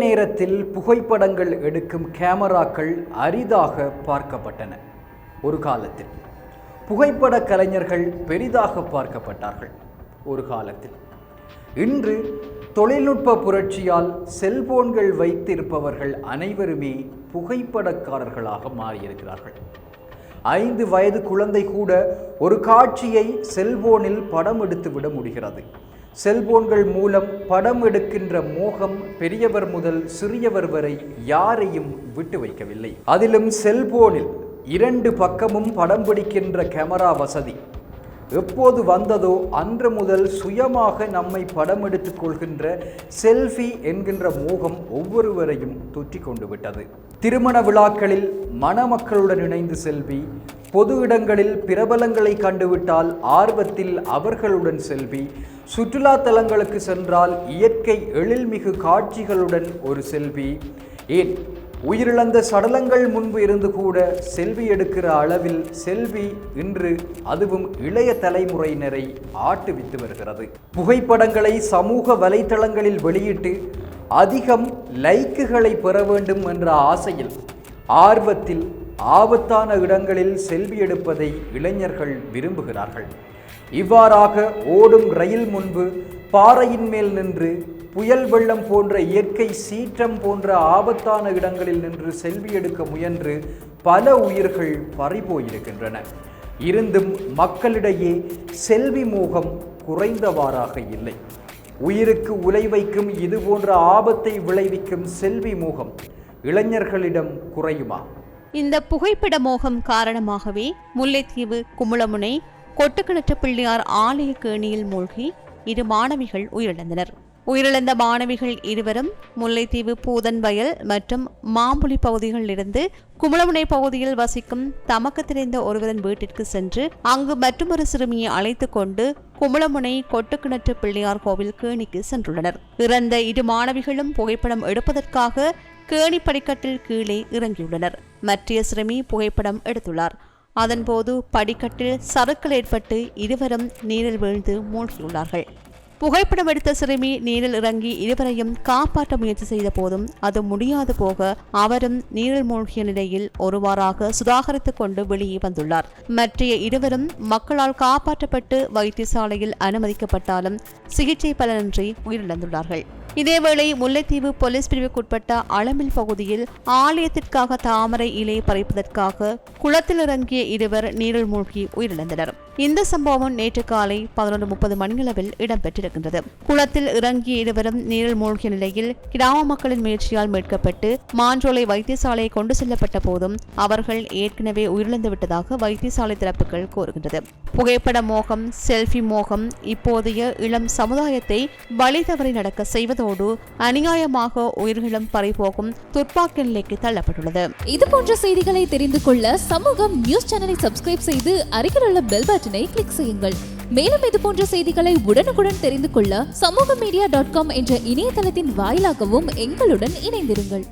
நேரத்தில் புகைப்படங்கள் எடுக்கும் கேமராக்கள் அரிதாக பார்க்கப்பட்டன. ஒரு காலத்தில் புகைப்பட கலைஞர்கள் பெரிதாக பார்க்கப்பட்டார்கள். ஒரு காலத்தில். இன்று தொழில்நுட்ப புரட்சியால் செல்போன்கள் வைத்திருப்பவர்கள் அனைவருமே புகைப்படக்காரர்களாக மாறியிருக்கிறார்கள். 5 வயது குழந்தை கூட ஒரு காட்சியை செல்போனில் படம் எடுத்து விட முடிகிறது. செல்போன்கள் மூலம் படம் எடுக்கின்ற மோகம் பெரியவர் முதல் சிறியவர் வரை யாரையும் விட்டு வைக்கவில்லை. அதிலும் செல்போனில் 2 பக்கமும் படம் பிடிக்கின்ற கேமரா வசதி எப்போது வந்ததோ அன்று முதல் சுயமாக நம்மை படம் எடுத்துக் கொள்கின்ற செல்ஃபி என்கின்ற மோகம் ஒவ்வொருவரையும் தொற்றி கொண்டு விட்டது. திருமண விழாக்களில் மணமக்களுடன் இணைந்து செல்வி, பொது இடங்களில் பிரபலங்களை கண்டுவிட்டால் ஆர்வத்தில் அவர்களுடன் செல்வி, சுற்றுலா தலங்களுக்கு சென்றால் இயற்கை எழில்மிகு காட்சிகளுடன் ஒரு செல்வி, ஏன் உயிரிழந்த சடலங்கள் முன்பு இருந்து கூட செல்வி எடுக்கிற அளவில் செல்வி இன்று அதுவும் இளைய தலைமுறையினரை ஆட்டுவித்து வருகிறது. புகைப்படங்களை சமூக வலைத்தளங்களில் வெளியிட்டு அதிகம் லைக்குகளை பெற வேண்டும் என்ற ஆசையில் ஆர்வத்தில் ஆபத்தான இடங்களில் செல்வி எடுப்பதை இளைஞர்கள் விரும்புகிறார்கள். இவ்வாறாக ஓடும் ரயில் முன்பு பாறையின் மேல் நின்று, புயல் வெள்ளம் போன்ற இயற்கை சீற்றம் போன்ற ஆபத்தான இடங்களில் நின்று செல்வி எடுக்க முயன்று பல உயிர்கள் பறிபோயிருக்கின்றன. இருந்தும் மக்களிடையே செல்வி மோகம் குறைந்தவாறாக இல்லை. உயிருக்கு உலை வைக்கும் இது போன்ற ஆபத்தை விளைவிக்கும் செல்வி மோகம் இளைஞர்களிடம் குறையுமா? இந்த புகைப்பட மோகம் காரணமாகவே முல்லைத்தீவு குமுளமுனை கொட்டுக்கிணற்று பிள்ளையார் ஆலய கேணியில் மூழ்கி 2 மாணவிகள் உயிரிழந்தனர். உயிரிழந்த மாணவிகள் இருவரும் முல்லைத்தீவு பூதன்வயல் மற்றும் மாம்புலி பகுதிகளிலிருந்து குமுளமுனை பகுதியில் வசிக்கும் தமக்கு தெரிந்த ஒருவரின் வீட்டிற்கு சென்று அங்கு மற்றொரு சிறுமியை அழைத்து கொண்டு குமுளமுனை கொட்டுக்கிணற்று பிள்ளையார் கோவில் கேணிக்கு சென்றுள்ளனர். இறந்த 2 மாணவிகளும் புகைப்படம் எடுப்பதற்காக கேணி படிக்கட்டில் கீழே இறங்கியுள்ளனர். மற்ற சிறுமி புகைப்படம் எடுத்துள்ளார். அதன்போது படிக்கட்டில் சறுக்கல் ஏற்பட்டு இருவரும் நீரில் வீழ்ந்து மூழ்கியுள்ளார்கள். புகைப்படம் எடுத்த சிறுமி நீரில் இறங்கி இருவரையும் காப்பாற்ற முயற்சி செய்த போதும் அது முடியாது போக அவரும் நீரில் மூழ்கிய நிலையில் ஒருவாறாக சுதாகரித்துக் கொண்டு வெளியே வந்துள்ளார். மற்ற இருவரும் மக்களால் காப்பாற்றப்பட்டு வைத்தியசாலையில் அனுமதிக்கப்பட்டாலும் சிகிச்சை பலனின்றி உயிரிழந்துள்ளார்கள். இதேவேளை முல்லைத்தீவு போலீஸ் பிரிவுக்குட்பட்ட அளமில் பகுதியில் ஆலயத்திற்காக தாமரை இலை பறிப்பதற்காக குளத்தில் இறங்கிய இருவர் நீரில் மூழ்கி உயிரிழந்தனர். இந்த சம்பவம் நேற்று காலை 11:30 மணியளவில் இடம்பெற்றிருக்கின்றது. குளத்தில் இறங்கிய இருவரும் நீரில் மூழ்கிய நிலையில் கிராம மக்களின் முயற்சியால் மீட்கப்பட்டு மாஞ்சோலை வைத்தியசாலையை கொண்டு செல்லப்பட்ட போதும் அவர்கள் ஏற்கனவே உயிரிழந்து விட்டதாக வைத்தியசாலை தரப்புகள் கூறுகின்றது. புகைப்பட மோகம், செல்ஃபி மோகம் இப்போதைய இளம் சமுதாயத்தை வழி தவறி நடக்க செய்வதோடு அநியாயமாக உயிர்களும் பறிபோகும் துர்ப்பாக்கிய நிலைக்கு தள்ளப்பட்டுள்ளது. இதுபோன்ற செய்திகளை தெரிந்து கொள்ள சமூகம் நியூஸ் சேனலை சப்ஸ்கிரைப் செய்து அருகில் உள்ள பெல் பட்டனை கிளிக் செய்யுங்கள். மேலும் இது போன்ற செய்திகளை உடனுக்குடன் தெரிந்து கொள்ள சமூகமீடியா.com என்ற இணையதளத்தின் வாயிலாகவும் எங்களுடன் இணைந்திருங்கள்.